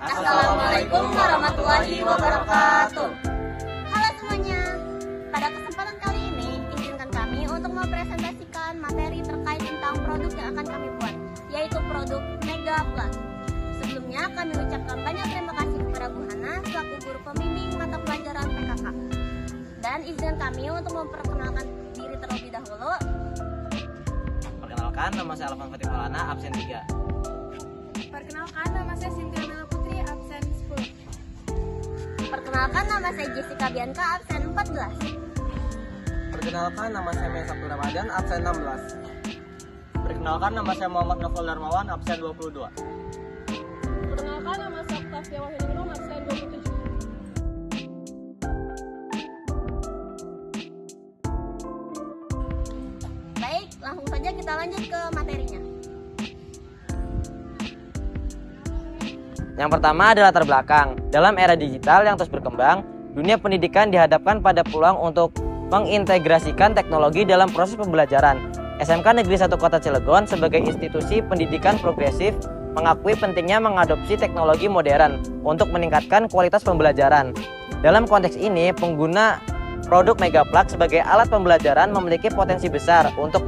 Assalamualaikum warahmatullahi wabarakatuh. Halo semuanya, pada kesempatan kali ini izinkan kami untuk mempresentasikan materi terkait tentang produk yang akan kami buat, yaitu produk Mega Plug. Sebelumnya kami ucapkan banyak terima kasih kepada Bu Hana selaku guru pembimbing mata pelajaran PKK. Dan izinkan kami untuk memperkenalkan diri terlebih dahulu. Perkenalkan, nama saya Alvan Fatih Maulana, absen 3. Perkenalkan, nama saya Sintia Mela Putri, absen 10. Perkenalkan, nama saya Jessica Bianca, absen 14. Perkenalkan, nama saya Mesa Ramadan, absen 16. Perkenalkan, nama saya Muhammad Novel Darmawan, absen 22. Perkenalkan, nama saya Octavia Wahyudiningrum, absen 27. Baik, langsung saja kita lanjut ke materinya. Yang pertama adalah latar belakang. Dalam era digital yang terus berkembang, dunia pendidikan dihadapkan pada peluang untuk mengintegrasikan teknologi dalam proses pembelajaran. SMK Negeri 1 Kota Cilegon sebagai institusi pendidikan progresif mengakui pentingnya mengadopsi teknologi modern untuk meningkatkan kualitas pembelajaran. Dalam konteks ini, pengguna produk Mega Plug sebagai alat pembelajaran memiliki potensi besar untuk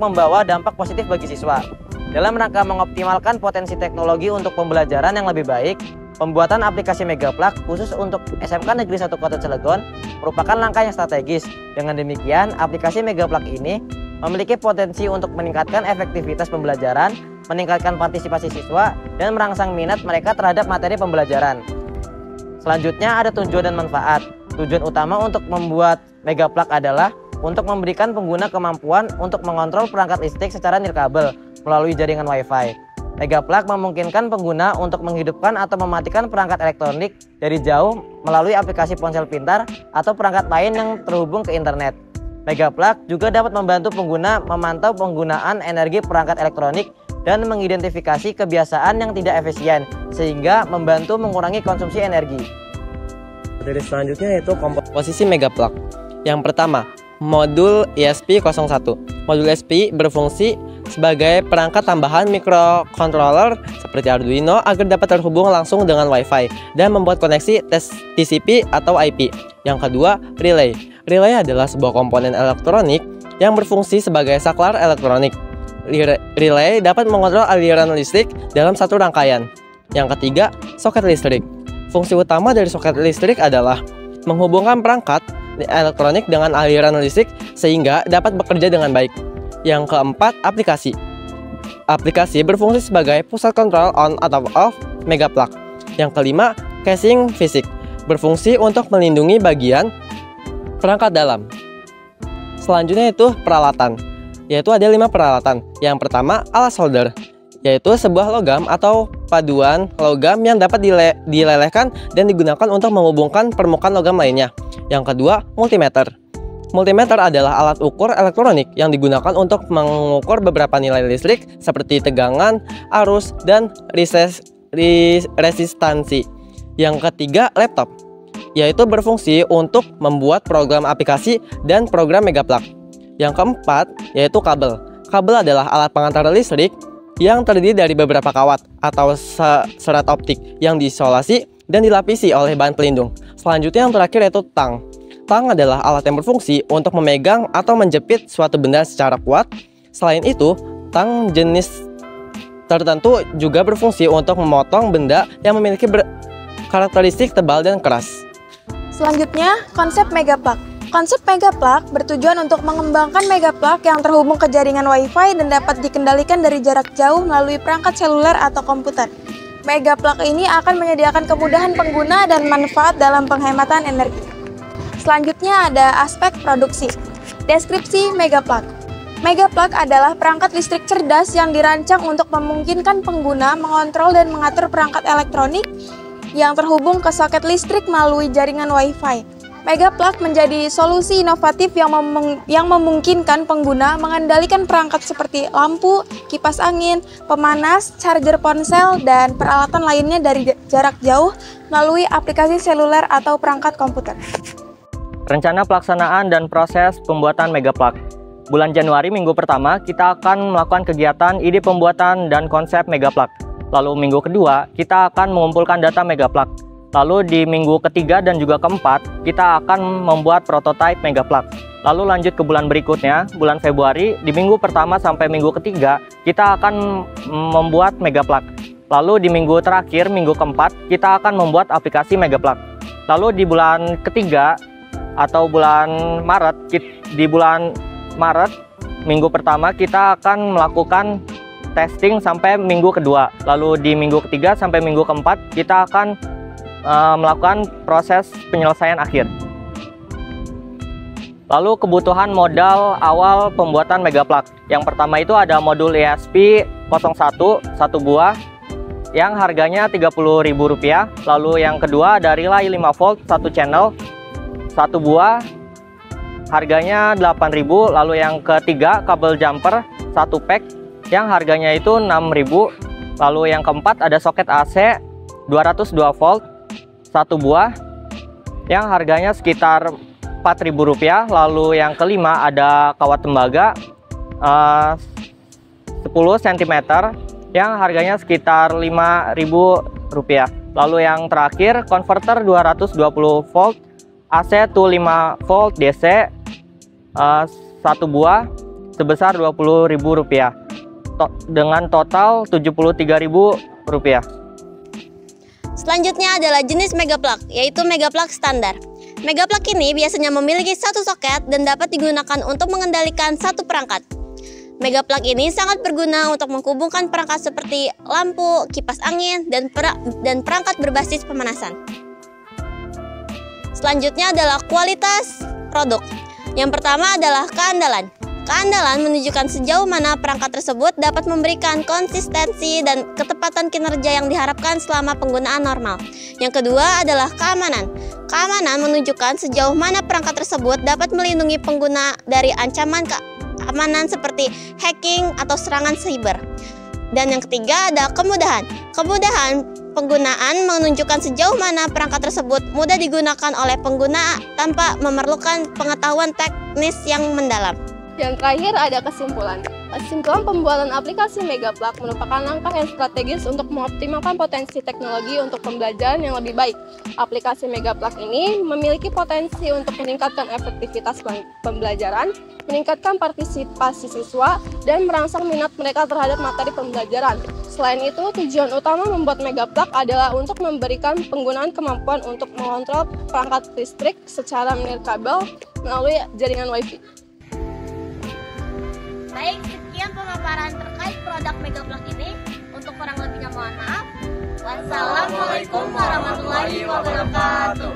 membawa dampak positif bagi siswa. Dalam rangka mengoptimalkan potensi teknologi untuk pembelajaran yang lebih baik, pembuatan aplikasi Mega Plug khusus untuk SMK Negeri 1 Kota Cilegon merupakan langkah yang strategis. Dengan demikian, aplikasi Mega Plug ini memiliki potensi untuk meningkatkan efektivitas pembelajaran, meningkatkan partisipasi siswa, dan merangsang minat mereka terhadap materi pembelajaran. Selanjutnya ada tujuan dan manfaat. Tujuan utama untuk membuat Mega Plug adalah untuk memberikan pengguna kemampuan untuk mengontrol perangkat listrik secara nirkabel melalui jaringan Wi-Fi. Mega Plug memungkinkan pengguna untuk menghidupkan atau mematikan perangkat elektronik dari jauh melalui aplikasi ponsel pintar atau perangkat lain yang terhubung ke internet. Mega Plug juga dapat membantu pengguna memantau penggunaan energi perangkat elektronik dan mengidentifikasi kebiasaan yang tidak efisien, sehingga membantu mengurangi konsumsi energi. Materi selanjutnya yaitu komposisi Mega Plug. Yang pertama, modul ESP01. Modul ESP berfungsi sebagai perangkat tambahan microcontroller seperti Arduino agar dapat terhubung langsung dengan Wi-Fi dan membuat koneksi TCP atau IP. Yang kedua, relay. Relay adalah sebuah komponen elektronik yang berfungsi sebagai saklar elektronik. Relay dapat mengontrol aliran listrik dalam satu rangkaian. Yang ketiga, soket listrik. Fungsi utama dari soket listrik adalah menghubungkan perangkat elektronik dengan aliran listrik sehingga dapat bekerja dengan baik. Yang keempat, aplikasi. Aplikasi berfungsi sebagai pusat kontrol on atau off Mega Plug. Yang kelima, casing fisik. Berfungsi untuk melindungi bagian perangkat dalam. Selanjutnya itu peralatan, yaitu ada 5 peralatan. Yang pertama, alat solder, yaitu sebuah logam atau paduan logam yang dapat dilelehkan dan digunakan untuk menghubungkan permukaan logam lainnya. Yang kedua, multimeter. Multimeter adalah alat ukur elektronik yang digunakan untuk mengukur beberapa nilai listrik seperti tegangan, arus, dan resistansi. Yang ketiga, laptop, yaitu berfungsi untuk membuat program aplikasi dan program Mega Plug. Yang keempat, yaitu kabel. Kabel adalah alat pengantar listrik yang terdiri dari beberapa kawat atau serat optik yang diisolasi dan dilapisi oleh bahan pelindung. Selanjutnya yang terakhir yaitu tang. Tang adalah alat yang berfungsi untuk memegang atau menjepit suatu benda secara kuat. Selain itu, tang jenis tertentu juga berfungsi untuk memotong benda yang memiliki karakteristik tebal dan keras. Selanjutnya, konsep Mega Plug. Konsep Mega Plug bertujuan untuk mengembangkan Mega Plug yang terhubung ke jaringan Wi-Fi dan dapat dikendalikan dari jarak jauh melalui perangkat seluler atau komputer. Mega Plug ini akan menyediakan kemudahan pengguna dan manfaat dalam penghematan energi. Selanjutnya ada aspek produksi. Deskripsi Mega Plug. Mega Plug adalah perangkat listrik cerdas yang dirancang untuk memungkinkan pengguna mengontrol dan mengatur perangkat elektronik yang terhubung ke soket listrik melalui jaringan Wi-Fi. Mega Plug menjadi solusi inovatif yang memungkinkan pengguna mengendalikan perangkat seperti lampu, kipas angin, pemanas, charger ponsel, dan peralatan lainnya dari jarak jauh melalui aplikasi seluler atau perangkat komputer. Rencana pelaksanaan dan proses pembuatan Mega Plug. Bulan Januari minggu pertama kita akan melakukan kegiatan ide pembuatan dan konsep Mega Plug. Lalu minggu kedua, kita akan mengumpulkan data Megaplug. Lalu di minggu ketiga dan juga keempat, kita akan membuat prototipe Megaplug. Lalu lanjut ke bulan berikutnya, bulan Februari, di minggu pertama sampai minggu ketiga, kita akan membuat Megaplug. Lalu di minggu terakhir, minggu keempat, kita akan membuat aplikasi Megaplug. Lalu di bulan ketiga atau bulan Maret, di bulan Maret, minggu pertama kita akan melakukan testing sampai minggu kedua. Lalu di minggu ketiga sampai minggu keempat, kita akan melakukan proses penyelesaian akhir. Lalu kebutuhan modal awal pembuatan Megaplug. Yang pertama itu ada modul ESP01 1 buah yang harganya Rp30.000. Lalu yang kedua ada relay 5 volt 1 channel 1 buah harganya Rp8.000. Lalu yang ketiga kabel jumper 1 pack yang harganya itu Rp6.000. Lalu yang keempat ada soket AC 202 volt 1 buah yang harganya sekitar Rp4.000. Lalu yang kelima ada kawat tembaga 10 cm yang harganya sekitar Rp5.000. Lalu yang terakhir konverter 220 volt AC to 5 volt DC 1 buah sebesar Rp20.000 dengan total Rp73.000. Selanjutnya adalah jenis Megaplug, yaitu Megaplug standar. Megaplug ini biasanya memiliki satu soket dan dapat digunakan untuk mengendalikan satu perangkat. Megaplug ini sangat berguna untuk menghubungkan perangkat seperti lampu, kipas angin, dan perangkat berbasis pemanasan. Selanjutnya adalah kualitas produk. Yang pertama adalah keandalan. Keandalan menunjukkan sejauh mana perangkat tersebut dapat memberikan konsistensi dan ketepatan kinerja yang diharapkan selama penggunaan normal. Yang kedua adalah keamanan. Keamanan menunjukkan sejauh mana perangkat tersebut dapat melindungi pengguna dari ancaman keamanan seperti hacking atau serangan siber. Dan yang ketiga ada kemudahan. Kemudahan penggunaan menunjukkan sejauh mana perangkat tersebut mudah digunakan oleh pengguna tanpa memerlukan pengetahuan teknis yang mendalam. Yang terakhir ada kesimpulan. Kesimpulan pembuatan aplikasi Megaplug merupakan langkah yang strategis untuk mengoptimalkan potensi teknologi untuk pembelajaran yang lebih baik. Aplikasi Megaplug ini memiliki potensi untuk meningkatkan efektivitas pembelajaran, meningkatkan partisipasi siswa, dan merangsang minat mereka terhadap materi pembelajaran. Selain itu, tujuan utama membuat Megaplug adalah untuk memberikan penggunaan kemampuan untuk mengontrol perangkat listrik secara mengirim kabel melalui jaringan Wi-Fi. Baik, sekian pemaparan terkait produk Megaplug ini. Untuk kurang lebihnya mohon maaf. Wassalamualaikum warahmatullahi wabarakatuh.